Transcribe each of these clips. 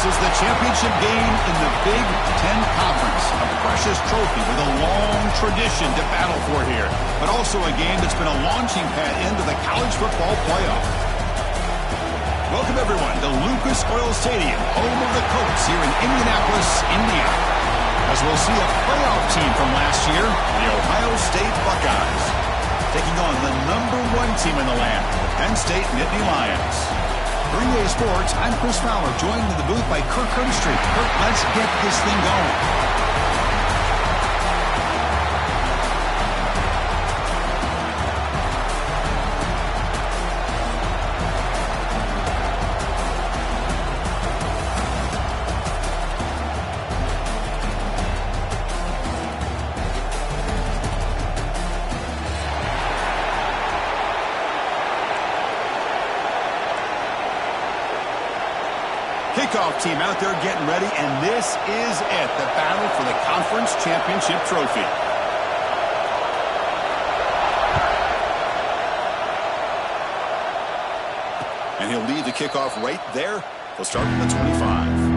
is the championship game in the Big Ten Conference. A precious trophy with a long tradition to battle for here, but also a game that's been a launching pad into the college football playoff. Welcome, everyone, to Lucas Oil Stadium, home of the Colts here in Indianapolis, Indiana. As we'll see a playoff team from last year, the Ohio State Buckeyes, taking on the #1 team in the land, the Penn State Nittany Lions. For EA Sports, I'm Chris Fowler, joined in the booth by Kirk Herbstreit. Kirk, let's get this thing going. Kickoff team out there getting ready, and this is it, the battle for the conference championship trophy. And he'll lead the kickoff right there. He'll start from the 25.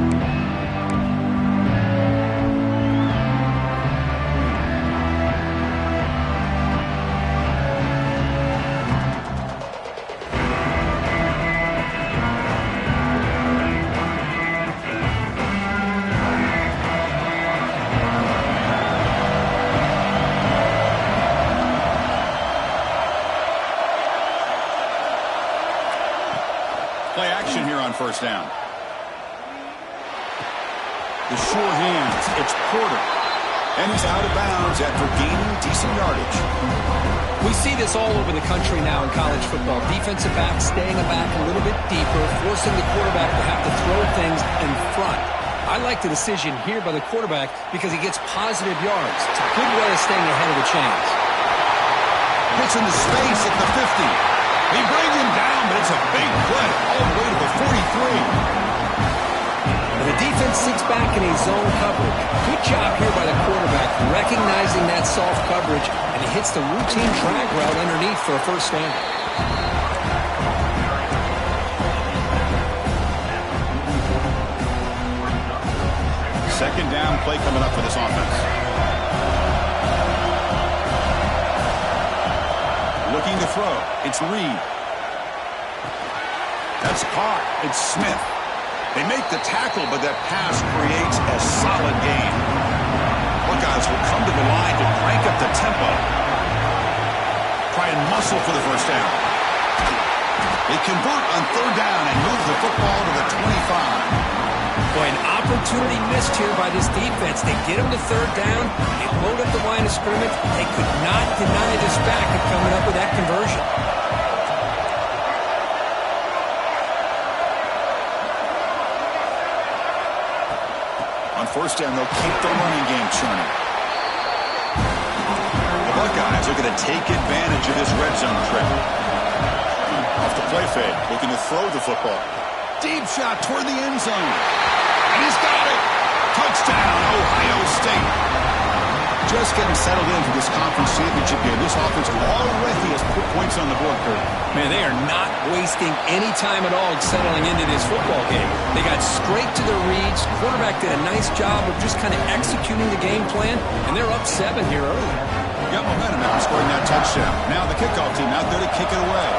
Play action here on first down. The sure hands, it's Porter. And he's out of bounds after gaining decent yardage. We see this all over the country now in college football. Defensive backs staying back a little bit deeper, forcing the quarterback to have to throw things in front. I like the decision here by the quarterback because he gets positive yards. It's a good way of staying ahead of the chains. Gets into space at the 50. He brings him down, but it's a big play all the way to the 43. And the defense sits back in a zone coverage. Good job here by the quarterback, recognizing that soft coverage, and he hits the routine drag route underneath for a first down. Second down play coming up for this offense. Looking to throw. It's Reed. That's caught. It's Smith. They make the tackle, but that pass creates a solid gain. Buckeyes will come to the line to crank up the tempo. Try and muscle for the first down. They convert on third down and move the football to the 25. Boy, an opportunity missed here by this defense. They get him to third down. They load up the line of scrimmage. They could not deny this back of coming up with that conversion. On first down, they'll keep the running game churning. The Buckeyes are going to take advantage of this red zone trip. Off the play fake, looking to throw the football. Deep shot toward the end zone. And he's got it. Touchdown, Ohio State. Just getting settled into this conference championship game. This offense already has put points on the board, Kurt. Man, they are not wasting any time at all settling into this football game. They got straight to their reads. Quarterback did a nice job of just kind of executing the game plan, and they're up 7 here early. Got momentum after scoring that touchdown. Now the kickoff team out there to kick it away.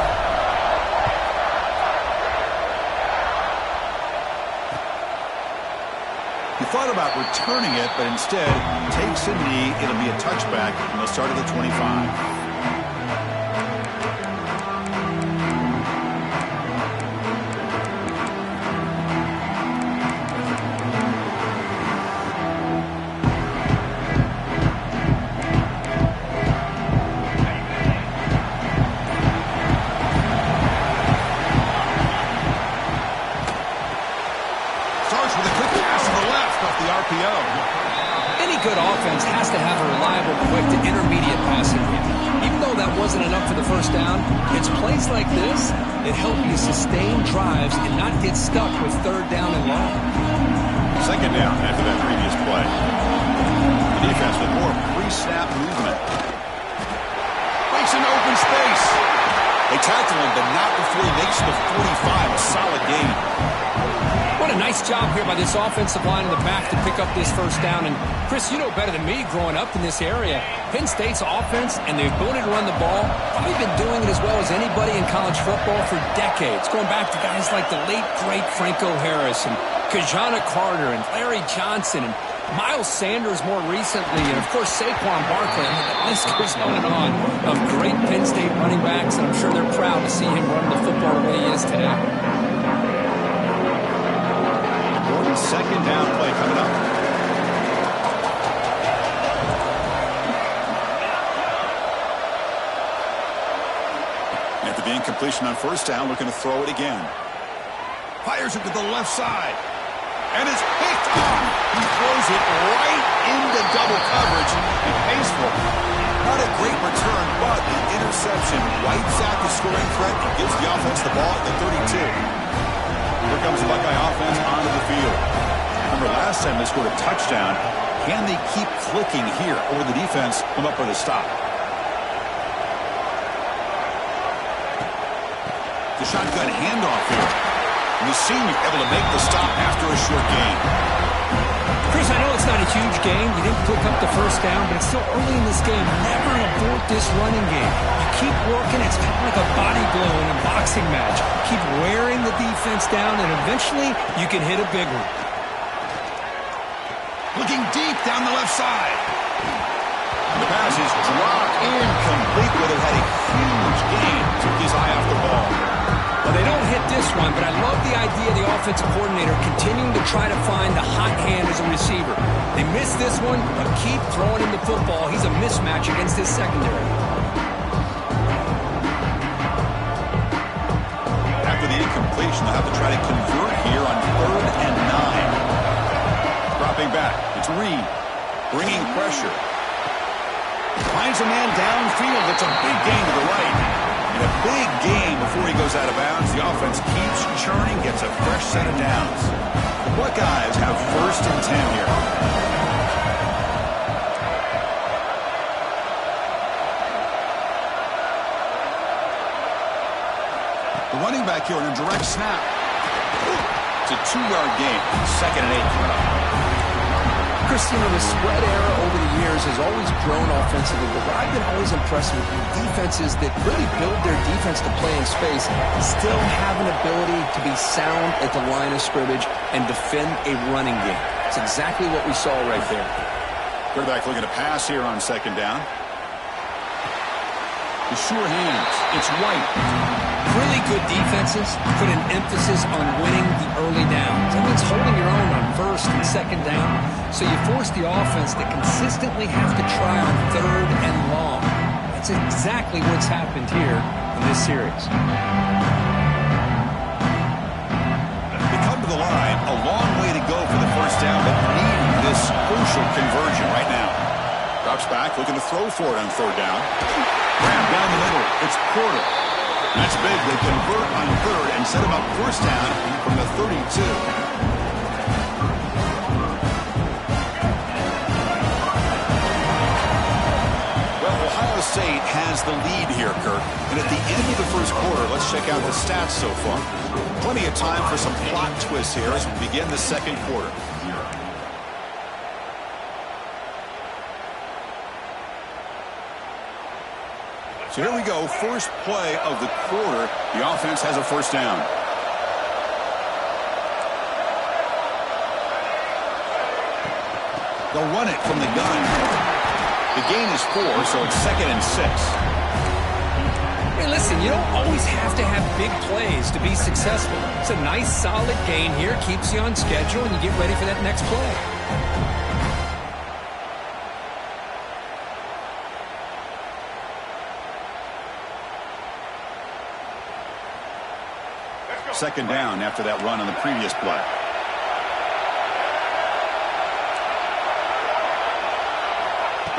He thought about returning it, but instead takes a knee. It'll be a touchback, and they'll start at the 25. Any good offense has to have a reliable, quick to intermediate passing game. Even though that wasn't enough for the first down, it's plays like this that help you sustain drives and not get stuck with third down and long. Second down after that previous play. The defense with more pre-snap movement. Breaks into open space. They tackle him, but not before he makes the 45. A solid gain. What a nice job here by this offensive line in the back to pick up this first down. And, Chris, you know better than me growing up in this area, Penn State's offense and the ability to run the ball, probably been doing it as well as anybody in college football for decades, going back to guys like the late, great Franco Harris and Kajana Carter and Larry Johnson and Miles Sanders more recently, and, of course, Saquon Barkley. I mean, the list goes on and on of great Penn State running backs, and I'm sure they're proud to see him run the football the way he is today. Second down play coming up. After the incompletion on first down, looking to throw it again. Fires it to the left side. And it's picked off. He throws it right into double coverage and pays for it. Not a great return, but the interception wipes out the scoring threat and gives the offense the ball at the 32. Here comes the Buckeye offense onto the field. Remember, last time they scored a touchdown. Can they keep clicking here, or the defense come up with a stop? The shotgun handoff here. And the senior able to make the stop after a short gain. Chris, I know it's not a huge game. You didn't pick up the first down, but it's still early in this game. Never abort this running game. You keep working. It's kind of like a body blow in a boxing match. Keep wearing the defense down, and eventually you can hit a big one. Looking deep down the left side. The pass is dropped incomplete, but it had a huge gain. Took his eye off the ball. Well, they don't hit this one, but I love the idea of the offensive coordinator continuing to try to find the hot hand as a receiver. They missed this one, but keep throwing him the football. He's a mismatch against his secondary. After the incompletion, they'll have to try to convert here on 3rd and 9. Dropping back, it's Reed, bringing pressure. Finds a man downfield. It's a big gain to the right. And a big gain before he goes out of bounds. The offense keeps churning, gets a fresh set of downs. The Buckeyes have 1st and 10 here. The running back here on a direct snap. It's a 2-yard gain. 2nd and 8 coming up. Christina, the spread era over the years has always grown offensively, but what I've been always impressed with defenses that really build their defense to play in space still have an ability to be sound at the line of scrimmage and defend a running game. It's exactly what we saw right there. Quarterback looking to pass here on 2nd down. The sure hands. It's White. Really good defenses put an emphasis on winning the early downs. That means holding your own on 1st and 2nd down. So you force the offense to consistently have to try on 3rd and long. That's exactly what's happened here in this series. They come to the line. A long way to go for the first down, but needing this crucial conversion right now. Drops back, looking to throw for it on 3rd down. Grab down the middle. It's Porter. That's big. They convert on 3rd and set him up 1st down from the 32. Well, Ohio State has the lead here, Kirk. And at the end of the first quarter, let's check out the stats so far. Plenty of time for some plot twists here as we begin the second quarter. So here we go, first play of the quarter. The offense has a 1st down. They'll run it from the gun. The gain is 4, so it's 2nd and 6. Hey, listen, you don't always have to have big plays to be successful. It's a nice, solid gain here, keeps you on schedule, and you get ready for that next play. 2nd down after that run on the previous play.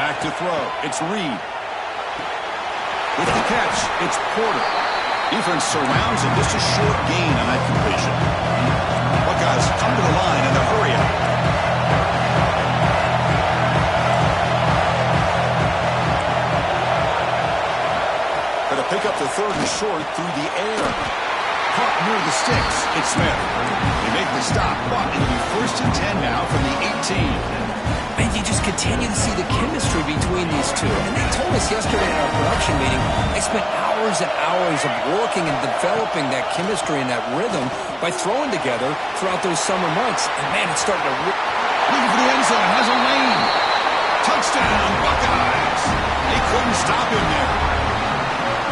Back to throw. It's Reed. With the catch, it's Porter. Defense surrounds him. Just a short gain on that completion. Buckeyes come to the line in a hurry up. Going to pick up the 3rd and short through the air. Caught near the sticks. It's Smith. They make the stop, but it'll be 1st and 10 now from the 18. And you just continue to see the chemistry between these two. And they told us yesterday at our production meeting, they spent hours and hours of working and developing that chemistry and that rhythm by throwing together throughout those summer months. And, man, it's starting to... Looking for the end zone. Has a lane. Touchdown, Buckeyes. They couldn't stop him there.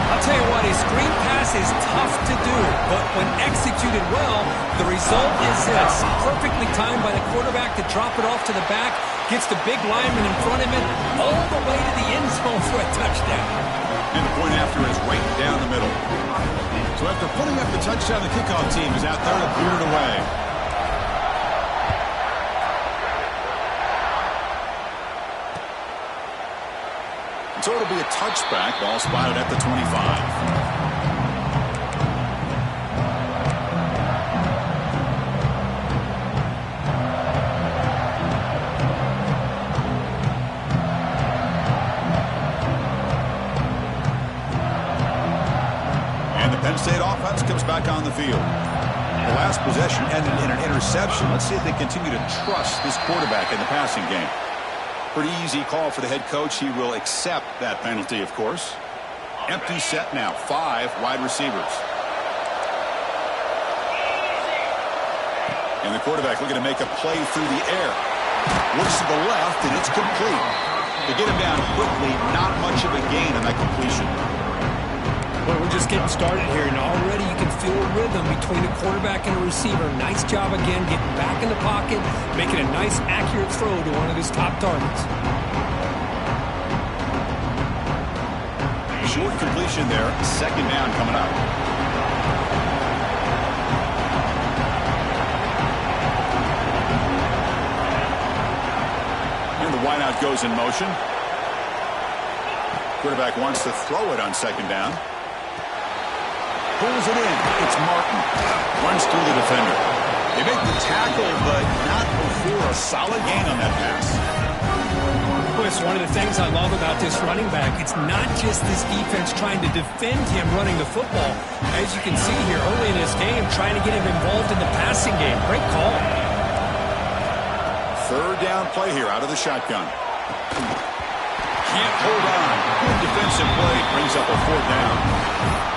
I'll tell you what, a screen pass is tough to do, but when executed well, the result is this. Perfectly timed by the quarterback to drop it off to the back, gets the big lineman in front of him, all the way to the end zone for a touchdown. And the point after is right down the middle. So after putting up the touchdown, the kickoff team is out there to clear it away. So it'll be a touchback. Ball spotted at the 25. Penn State offense comes back on the field. The last possession ended in an interception. Let's see if they continue to trust this quarterback in the passing game. Pretty easy call for the head coach. He will accept that penalty, of course. Empty set now. 5 wide receivers. And the quarterback looking to make a play through the air. Looks to the left, and it's complete. To get him down quickly, not much of a gain on that completion. Well, we're just getting started here, and already you can feel a rhythm between the quarterback and the receiver. Nice job again, getting back in the pocket, making a nice, accurate throw to one of his top targets. Short completion there. 2nd down coming up. And the wideout goes in motion. Quarterback wants to throw it on 2nd down. Pulls it in. It's Martin. Runs through the defender. They make the tackle, but not before a solid gain on that pass. Well, it's one of the things I love about this running back. It's not just this defense trying to defend him running the football. As you can see here early in this game, trying to get him involved in the passing game. Great call. 3rd down play here out of the shotgun. Can't hold on. Good defensive play. Brings up a 4th down.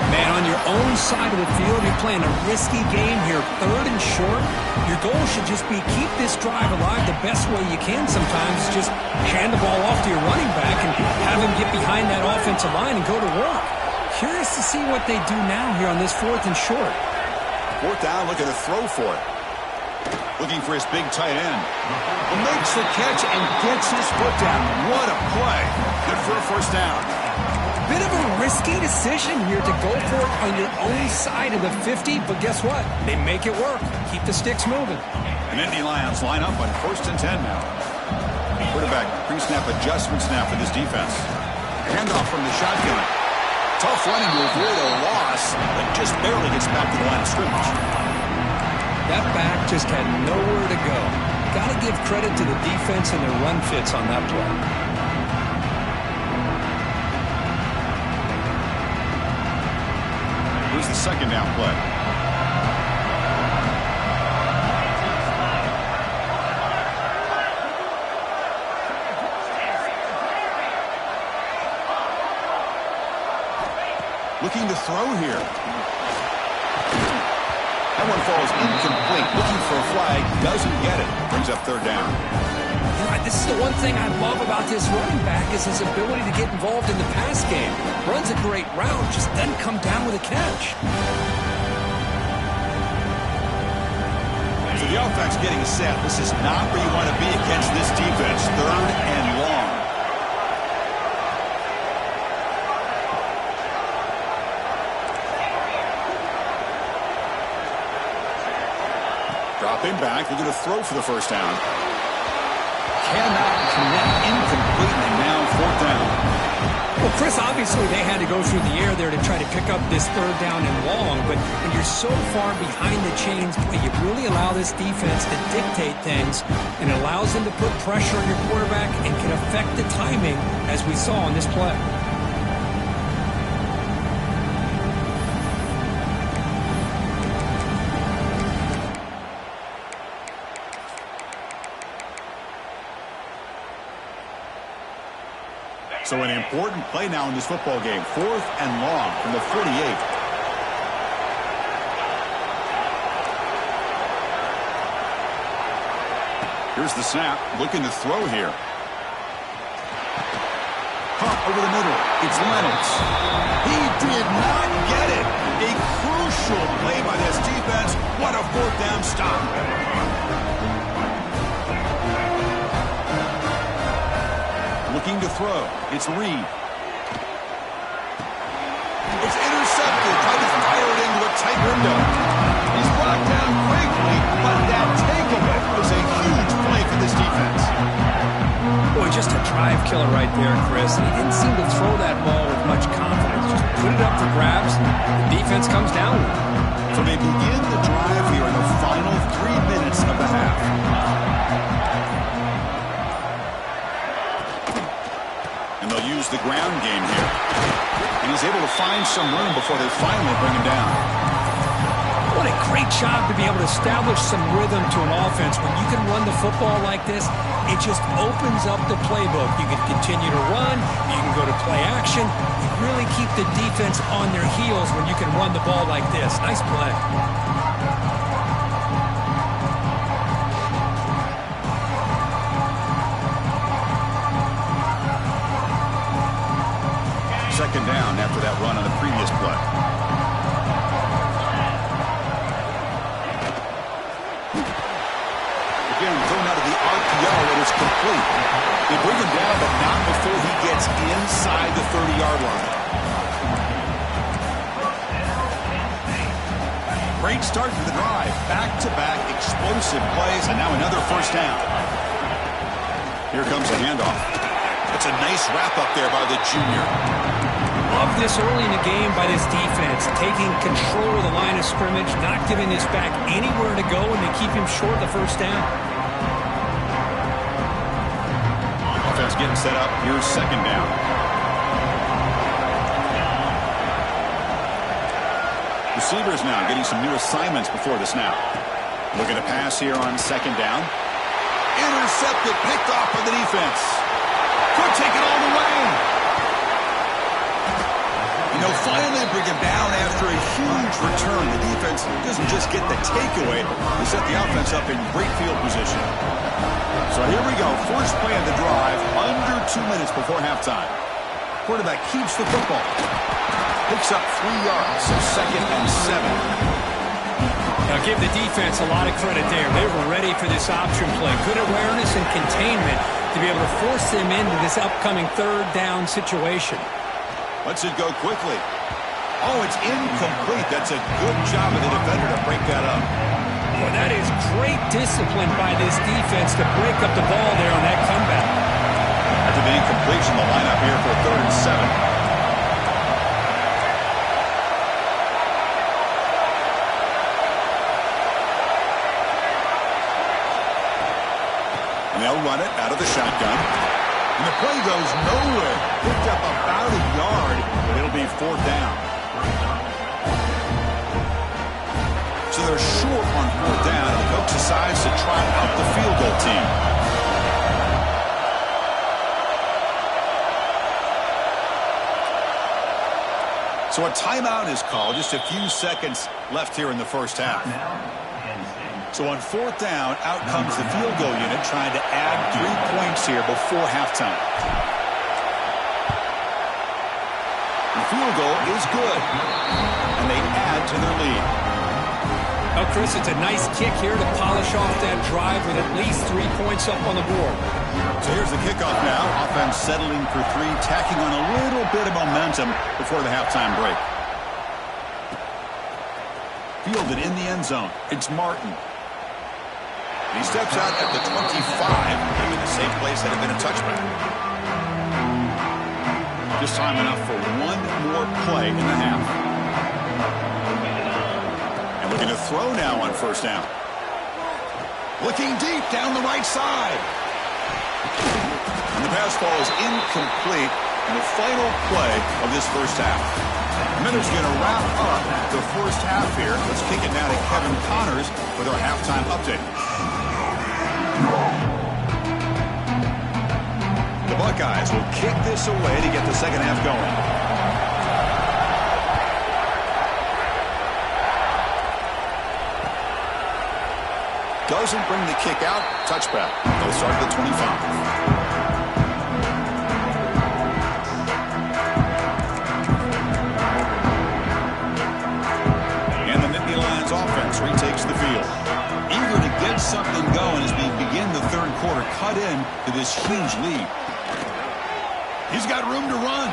Man, on your own side of the field, you're playing a risky game here, 3rd and short. Your goal should just be keep this drive alive the best way you can sometimes. Just hand the ball off to your running back and have him get behind that offensive line and go to work. Curious to see what they do now here on this 4th and short. 4th down, looking to throw for it. Looking for his big tight end. Makes the catch and gets his foot down. What a play. Good for a 1st down. Bit of a risky decision here to go for it on your own side of the 50, but guess what? They make it work. Keep the sticks moving. And Indy Lions line up on 1st and 10 now. Quarterback pre-snap adjustments now for this defense. Handoff from the shotgun. Tough running to avoid a loss, but just barely gets back to the line of scrimmage. That back just had nowhere to go. Got to give credit to the defense and their run fits on that play. Here's the 2nd down play. Looking to throw here. That one falls incomplete. Looking for a flag. Doesn't get it. Brings up 3rd down. This is the one thing I love about this running back is his ability to get involved in the pass game. Runs a great route, just doesn't come down with a catch. So the offense getting set. This is not where you want to be against this defense. 3rd and long. Dropping back, looking to throw for the 1st down. Cannot connect, incomplete, and now 4th down. Well, Chris, obviously they had to go through the air there to try to pick up this 3rd down and long, but when you're so far behind the chains, boy, you really allow this defense to dictate things, and it allows them to put pressure on your quarterback and can affect the timing, as we saw on this play. So an important play now in this football game. 4th and long from the 48. Here's the snap. Looking to throw here. Pump over the middle. It's Lennox. He did not get it. A crucial play by this defense. What a 4th down stop. Looking to throw. It's Reed. It's intercepted. Tried to fire it into a tight window. He's brought down quickly, but that takeaway was a huge play for this defense. Boy, just a drive killer right there, Chris. He didn't seem to throw that ball with much confidence. Just put it up for grabs. The defense comes down with it. So they begin the drive here in the final 3 minutes of the half. And they'll use the ground game here. And he's able to find some room before they finally bring him down. What a great job to be able to establish some rhythm to an offense. When you can run the football like this, it just opens up the playbook. You can continue to run. You can go to play action. You really keep the defense on their heels when you can run the ball like this. Nice play. Second down after that run on the previous play. Again, thrown out of the RPO, it is complete. They bring him down, but not before he gets inside the 30-yard line. Great start to the drive. Back-to-back explosive plays, and now another 1st down. Here comes a handoff. That's a nice wrap-up there by the junior. Love this early in the game by this defense, taking control of the line of scrimmage, not giving this back anywhere to go, and they keep him short of the 1st down. Offense getting set up. Here's 2nd down. Receivers now getting some new assignments before the snap. Looking to pass here on 2nd down. Intercepted, picked off by the defense. Could take it all the way. Finally bring him down after a huge return. The defense doesn't just get the takeaway. They set the offense up in great field position. So here we go. First play of the drive, under 2 minutes before halftime. Quarterback keeps the football. Picks up 3 yards, so 2nd and 7. Now give the defense a lot of credit there. They were ready for this option play. Good awareness and containment to be able to force them into this upcoming 3rd down situation. Lets it go quickly. Oh, it's incomplete. That's a good job of the defender to break that up. Well, that is great discipline by this defense to break up the ball there on that comeback. After the incompletion, the lineup here for 3rd and 7. And they'll run it out of the shotgun. And the play goes nowhere. Picked up about a yard, but it'll be 4th down. So they're short on 4th down, and the coach decides to try out the field goal team. So a timeout is called. Just a few seconds left here in the 1st half. So on 4th down, out comes the field goal unit trying to add 3 points here before halftime. The field goal is good, and they add to their lead. Well, Chris, it's a nice kick here to polish off that drive with at least 3 points up on the board. So here's the kickoff now. Offense settling for 3, tacking on a little bit of momentum before the halftime break. Fielded in the end zone. It's Martin. He steps out at the 25, maybe the same place that had been a touchback. Just time enough for one more play in the half. And looking to throw now on 1st down. Looking deep down the right side. And the pass ball is incomplete in the final play of this 1st half. And then it's going to wrap up the 1st half here. Let's kick it now to Kevin Connors with our halftime update. The Buckeyes will kick this away to get the second half going. Doesn't bring the kick out. Touchback. They'll start at the 25. Offense retakes the field. Eager to get something going as we begin the third quarter. Cut in to this huge lead. He's got room to run.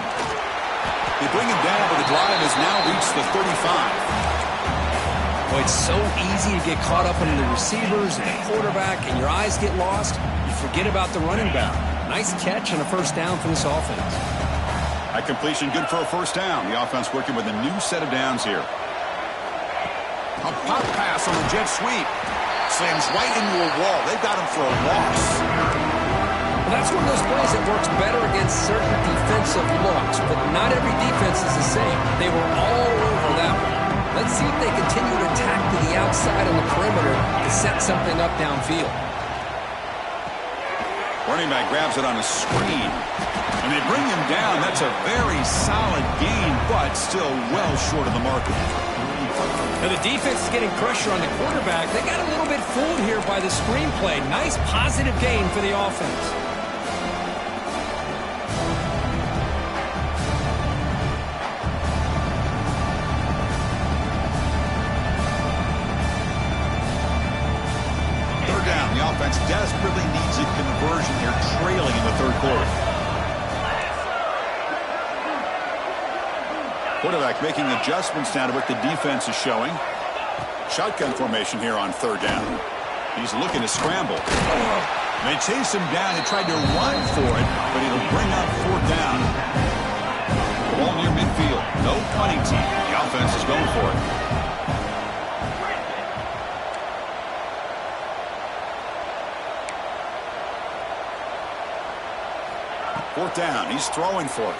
They bring him down, but the drive has now reached the 35. Boy, it's so easy to get caught up in the receivers and the quarterback, and your eyes get lost. You forget about the running back. Nice catch and a first down for this offense. That completion good for a first down. The offense working with a new set of downs here. A pop pass on the jet sweep. Slams right into a wall. They've got him for a loss. Well, that's one of those plays that works better against certain defensive looks, but not every defense is the same. They were all over that one. Let's see if they continue to attack to the outside on the perimeter to set something up downfield. Running back grabs it on a screen. And they bring him down. That's a very solid gain, but still well short of the marker. Now the defense is getting pressure on the quarterback. They got a little bit fooled here by the screenplay. Nice positive gain for the offense. Third down. The offense desperately needs a conversion here, trailing in the third quarter. Quarterback making adjustments now to what the defense is showing. Shotgun formation here on third down. He's looking to scramble. They chase him down. They tried to run for it, but it'll bring up fourth down. Ball near midfield. No punting team. The offense is going for it. Fourth down. He's throwing for it.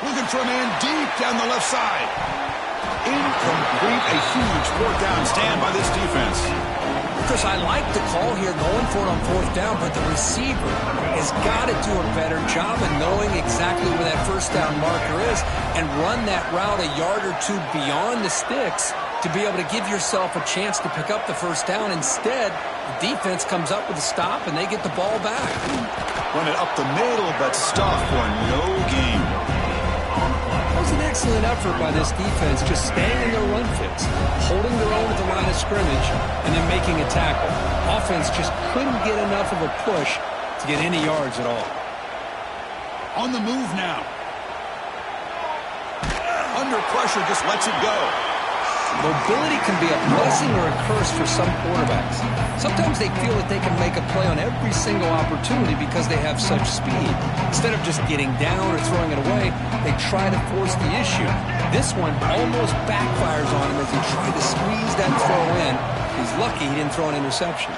Looking for a man deep down the left side. Incomplete. A huge fourth down stand by this defense. Chris, I like the call here going for it on fourth down, but the receiver has got to do a better job of knowing exactly where that first down marker is and run that route a yard or two beyond the sticks to be able to give yourself a chance to pick up the first down. Instead, the defense comes up with a stop and they get the ball back. Run it up the middle, but stuff for no gain. That was an excellent effort by this defense, just staying in their run fits, holding their own at the line of scrimmage, and then making a tackle. Offense just couldn't get enough of a push to get any yards at all. On the move now. Under pressure, just lets it go. Mobility can be a blessing or a curse for some quarterbacks. Sometimes they feel that they can make a play on every single opportunity because they have such speed. Instead of just getting down or throwing it away, they try to force the issue. This one almost backfires on him as he tried to squeeze that throw in. He's lucky he didn't throw an interception.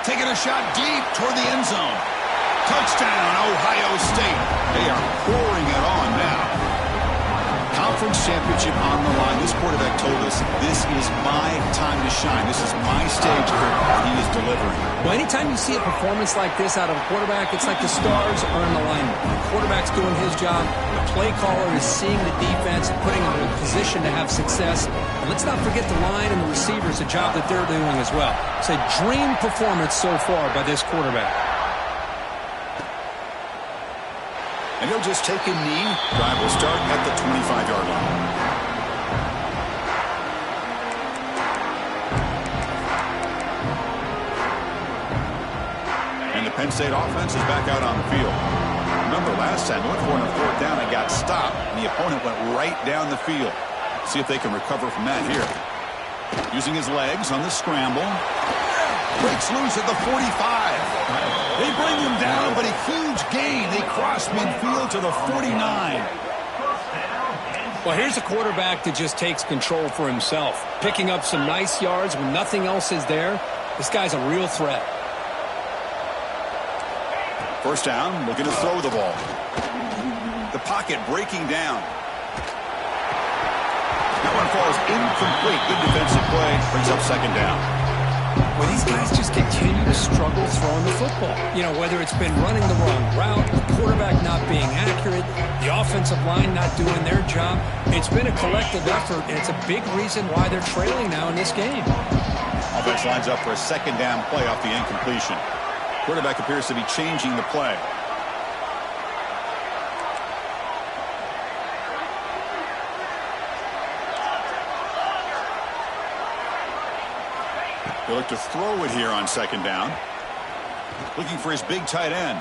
Taking a shot deep toward the end zone. Touchdown, Ohio State. They are pouring it on now. Conference championship on the line. This quarterback told us, this is my time to shine. This is my stage here, and he is delivering. Well, anytime you see a performance like this out of a quarterback, it's like the stars are in alignment. The quarterback's doing his job. The play caller is seeing the defense and putting them in a position to have success. And let's not forget the line and the receivers, the job that they're doing as well. It's a dream performance so far by this quarterback. And he'll just take a knee. Drive will start at the 25-yard line. And the Penn State offense is back out on the field. Remember last time, they went for it on fourth down and got stopped, and the opponent went right down the field. See if they can recover from that here. Using his legs on the scramble. Breaks loose at the 45. They bring him down, but a huge gain. They cross midfield to the 49. Well, here's a quarterback that just takes control for himself. Picking up some nice yards when nothing else is there. This guy's a real threat. First down, looking to throw the ball. The pocket breaking down. That one falls incomplete. Good defensive play. Brings up second down. where these guys just continue to struggle throwing the football. You know, whether it's been running the wrong route, the quarterback not being accurate, the offensive line not doing their job. It's been a collective effort, and it's a big reason why they're trailing now in this game. Offense lines up for a second down play off the incompletion. Quarterback appears to be changing the play. He'll look to throw it here on second down. Looking for his big tight end.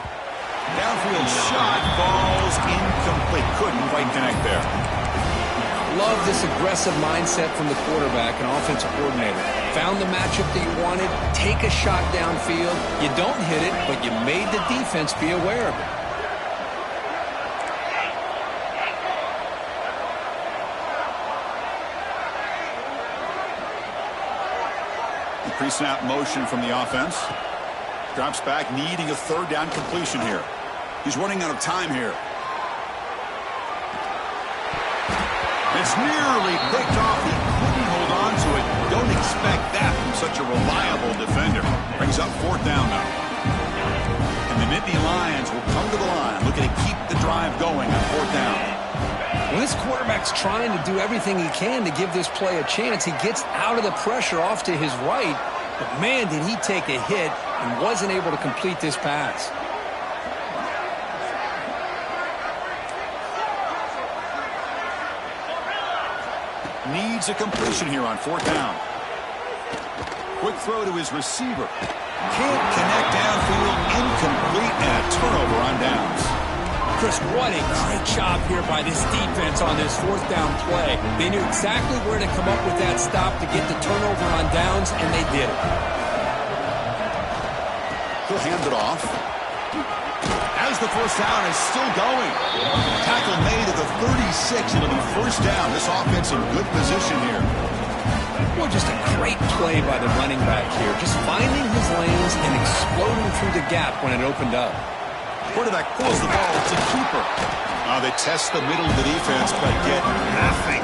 Downfield shot falls incomplete. Couldn't quite connect there. Love this aggressive mindset from the quarterback and offensive coordinator. Found the matchup that you wanted. Take a shot downfield. You don't hit it, but you made the defense be aware of it. Pre-snap motion from the offense. Drops back, needing a third down completion here. He's running out of time here. It's nearly picked off. He couldn't hold on to it. Don't expect that from such a reliable defender. Brings up fourth down now. And the Nittany Lions will come to the line, looking to keep the drive going on fourth down. When this quarterback's trying to do everything he can to give this play a chance, he gets out of the pressure off to his right. But, man, did he take a hit and wasn't able to complete this pass. Needs a completion here on fourth down. Quick throw to his receiver. Can't connect downfield. Incomplete, and a turnover on downs. Chris, what a great job here by this defense on this fourth down play. They knew exactly where to come up with that stop to get the turnover on downs, and they did it. He'll hand it off. As the first down is still going. Tackle made at the 36. It'll be first down. This offense in good position here. Well, just a great play by the running back here. Just finding his lanes and exploding through the gap when it opened up. Quarterback pulls the ball to keeper. They test the middle of the defense, but get nothing.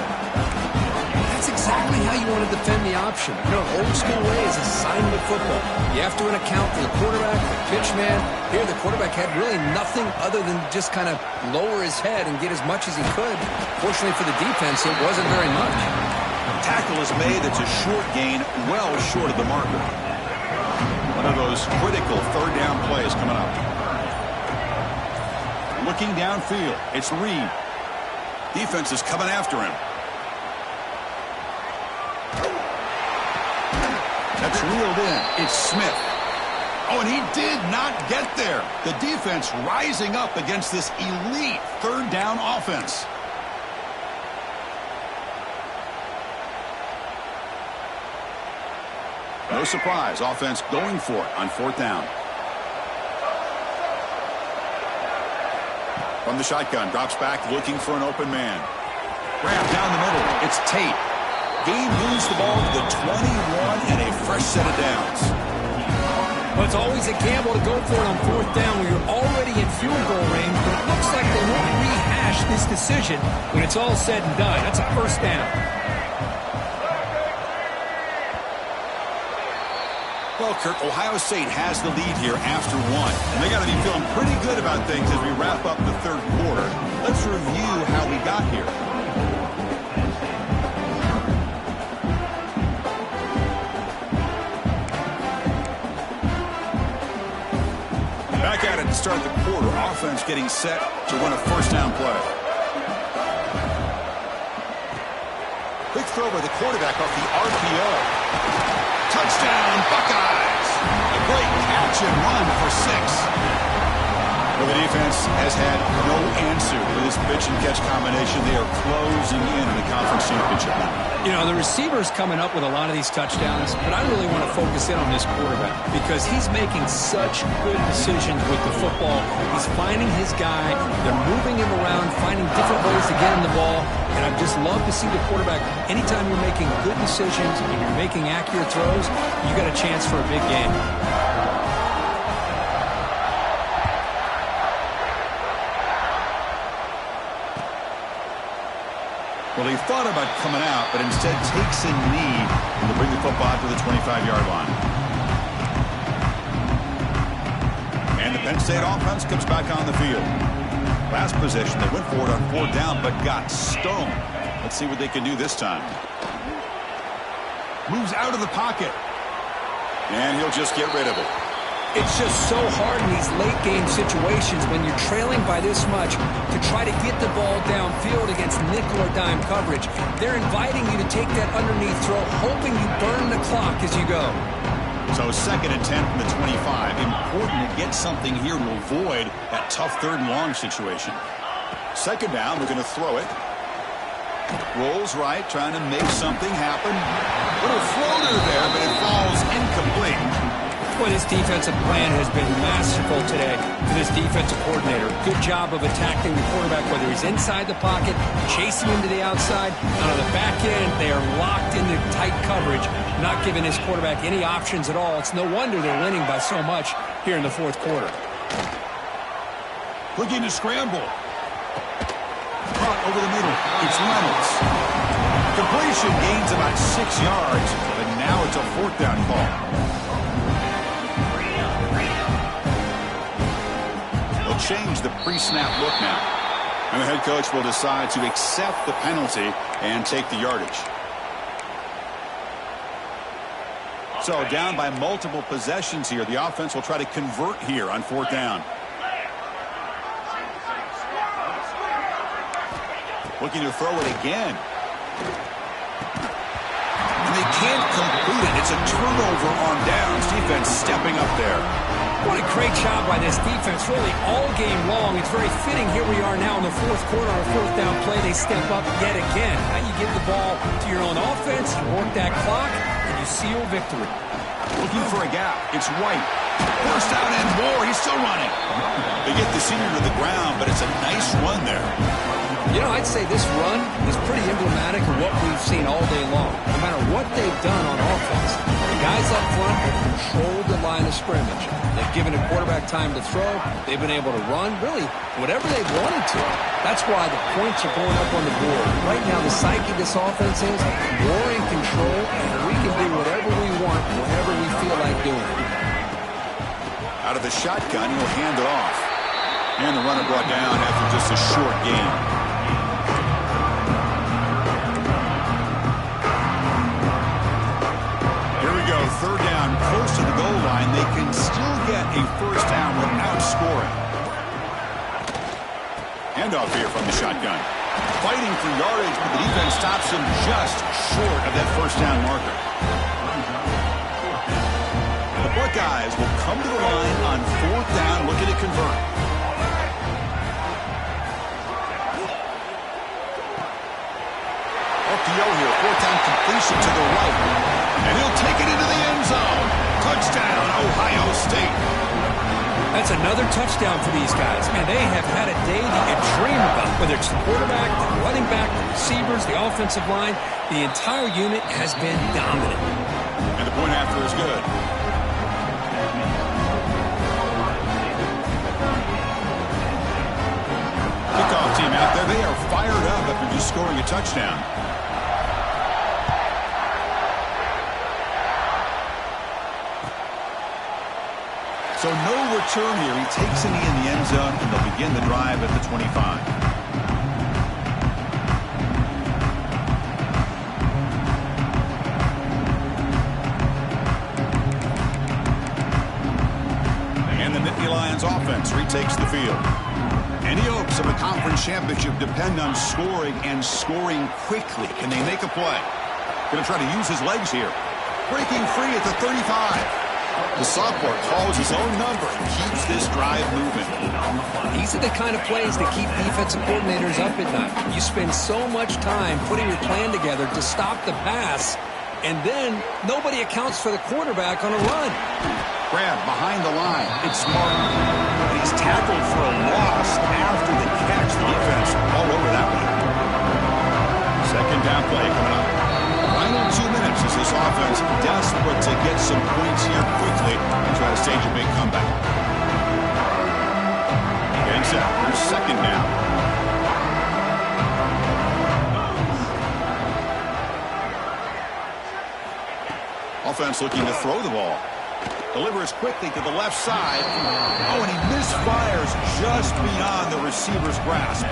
That's exactly how you want to defend the option. You know, old school way is assignment football. You have to account for the quarterback, the pitch man. Here, the quarterback had really nothing other than just kind of lower his head and get as much as he could. Fortunately for the defense, it wasn't very much. Tackle is made. It's a short gain, well short of the marker. One of those critical third down plays coming up. Looking downfield, it's Reed. Defense is coming after him. That's reeled in. It's Smith. Oh, and he did not get there. The defense rising up against this elite third down offense. No surprise, offense going for it on fourth down. From the shotgun, drops back, looking for an open man. Grab down the middle. It's Tate. Gain moves the ball to the 21 and a fresh set of downs. Well, it's always a gamble to go for it on fourth down when you're already in field goal range, but it looks like they won't rehash this decision when it's all said and done. That's a first down. Well, Kirk, Ohio State has the lead here after one. And they got to be feeling pretty good about things as we wrap up the third quarter. Let's review how we got here. Back at it to start the quarter. Offense getting set to run a first down play. Quick throw by the quarterback off the RPO. Touchdown, Buckeyes! A great catch and run for 6. Well, the defense has had no answer to this pitch and catch combination. They are closing in on the conference championship now. You know, the receiver's coming up with a lot of these touchdowns, but I really want to focus in on this quarterback because he's making such good decisions with the football. He's finding his guy. They're moving him around, finding different ways to get him the ball, and I just love to see the quarterback. Anytime you're making good decisions and you're making accurate throws, you got a chance for a big game. Well, he thought about coming out, but instead takes a knee and to bring the football out to the 25-yard line. Penn State offense comes back on the field. Last possession, they went for it on 4th down, but got stoned. Let's see what they can do this time. Moves out of the pocket. And he'll just get rid of it. It's just so hard in these late-game situations when you're trailing by this much to try to get the ball downfield against nickel or dime coverage. They're inviting you to take that underneath throw, hoping you burn the clock as you go. So 2nd and 10 from the 25. Important to get something here to avoid that tough 3rd and long situation. 2nd down, they're going to throw it. Rolls right, trying to make something happen. Little floater there, but it falls incomplete. Boy, this defensive plan has been masterful today for this defensive coordinator. Good job of attacking the quarterback, whether he's inside the pocket, chasing him to the outside. And on the back end, they are locked into tight coverage, not giving his quarterback any options at all. It's no wonder they're winning by so much here in the 4th quarter. Looking to scramble. Caught over the middle. It's Reynolds. Completion gains about 6 yards, but now it's a 4th down call. They'll change the pre-snap look now. And the head coach will decide to accept the penalty and take the yardage. So down by multiple possessions here. The offense will try to convert here on 4th down. Looking to throw it again. And they can't complete it. It's a turnover on downs. Defense stepping up there. What a great job by this defense, really all game long. It's very fitting. Here we are now in the 4th quarter on a 4th down play. They step up yet again. Now you give the ball to your own offense, you work that clock, and you seal victory. Looking for a gap. It's White. First down and more. He's still running. They get the senior to the ground, but it's a nice run there. You know, I'd say this run is pretty emblematic of what we've seen all day long. No matter what they've done on offense, the guys up front have controlled the line of scrimmage. They've given a quarterback time to throw. They've been able to run, really, whatever they've wanted to. That's why the points are going up on the board. Right now, the psyche of this offense is more in control, and we can do whatever we want whenever we feel like doing it. Out of the shotgun, he'll hand it off. And the runner brought down after just a short gain. Third down, close to the goal line. They can still get a first down without scoring. Handoff here from the shotgun. Fighting for yardage, but the defense stops him just short of that first down marker. The Buckeyes will come to the line on 4th down, looking to convert. RPO here, 4th down completion to the right. And he'll take it into the end zone. Touchdown, Ohio State. That's another touchdown for these guys. Man, they have had a day that you dream about. Whether it's the quarterback, the running back, the receivers, the offensive line, the entire unit has been dominant. And the point after is good. Kickoff team out there. They are fired up after just scoring a touchdown. So no return here. He takes a knee in the end zone, and they'll begin the drive at the 25. And the Nittany Lions offense retakes the field. Any hopes of a conference championship depend on scoring and scoring quickly. Can they make a play? Going to try to use his legs here. Breaking free at the 35. The sophomore calls his own number and keeps this drive moving. These are the kind of plays that keep defensive coordinators up at night. You spend so much time putting your plan together to stop the pass, and then nobody accounts for the quarterback on a run. Grab behind the line. It's Martin. He's tackled for a loss after the catch. The defense all over that one. Second down play coming up. Final 2 minutes as this offense desperate to get some points here quickly and try to stage a big comeback. Getting set. Here's second down. Offense looking to throw the ball. Delivers quickly to the left side. Oh, and he misfires just beyond the receiver's grasp.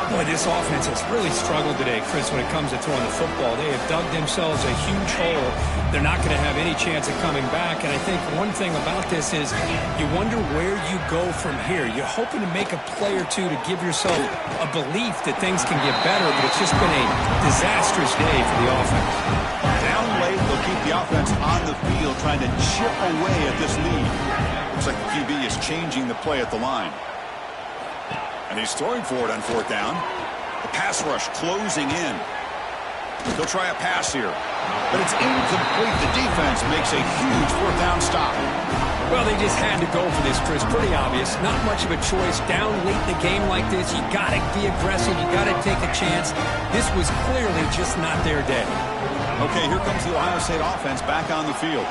Boy, this offense has really struggled today, Chris, when it comes to throwing the football. They have dug themselves a huge hole. They're not going to have any chance of coming back. And I think one thing about this is you wonder where you go from here. You're hoping to make a play or two to give yourself a belief that things can get better, but it's just been a disastrous day for the offense. Down late, they'll keep the offense on the field trying to chip away at this lead. Looks like the QB is changing the play at the line. And he's throwing for it on 4th down. The pass rush closing in. He'll try a pass here. But it's incomplete. The defense makes a huge 4th down stop. Well, they just had to go for this, Chris. Pretty obvious. Not much of a choice. Down late in the game like this, you got to be aggressive. You got to take a chance. This was clearly just not their day. Okay, here comes the Ohio State offense back on the field.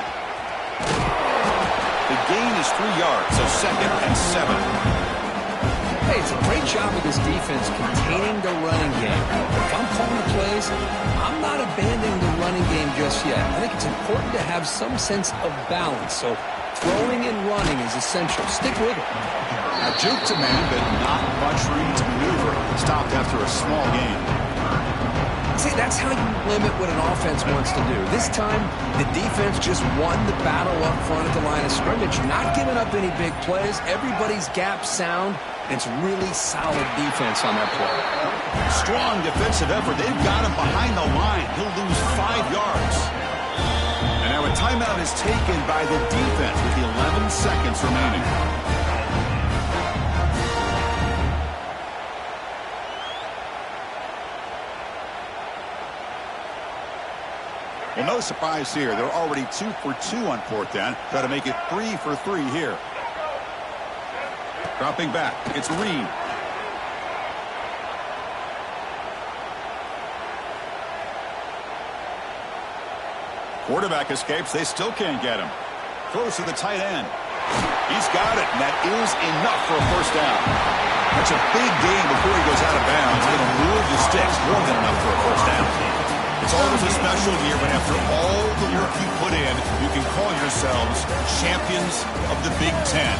The gain is 3 yards, so 2nd and 7. Hey, it's a great job of this defense containing the running game. If I'm calling the plays, I'm not abandoning the running game just yet. I think it's important to have some sense of balance. So throwing and running is essential. Stick with it. A juke to man, but not much room to maneuver. Stopped after a small gain. See, that's how you limit what an offense wants to do. This time, the defense just won the battle up front at the line of scrimmage, not giving up any big plays. Everybody's gap sound. It's really solid defense on that play. Strong defensive effort. They've got him behind the line. He'll lose 5 yards. And now a timeout is taken by the defense with 11 seconds remaining. Well, no surprise here. They're already 2 for 2 on 4th down. Got to make it 3 for 3 here. Dropping back, it's Reed. Quarterback escapes, they still can't get him. Throws to the tight end. He's got it, and that is enough for a 1st down. That's a big gain before he goes out of bounds. Going to move the sticks, more than enough for a 1st down. It's always a special year, but after all the work you put in, you can call yourselves champions of the Big Ten.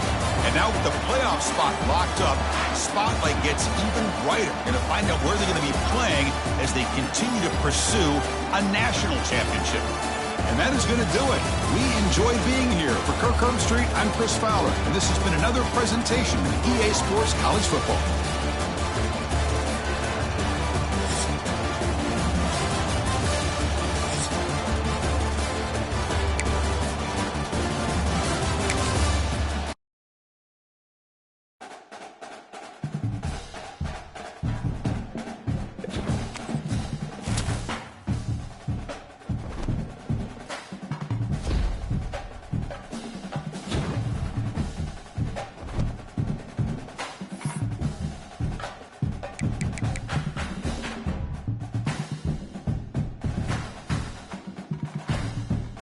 And now with the playoff spot locked up, spotlight gets even brighter. We're going to find out where they're going to be playing as they continue to pursue a national championship. And that is going to do it. We enjoy being here. For Kirk Herbstreit, I'm Chris Fowler, and this has been another presentation of EA Sports College Football.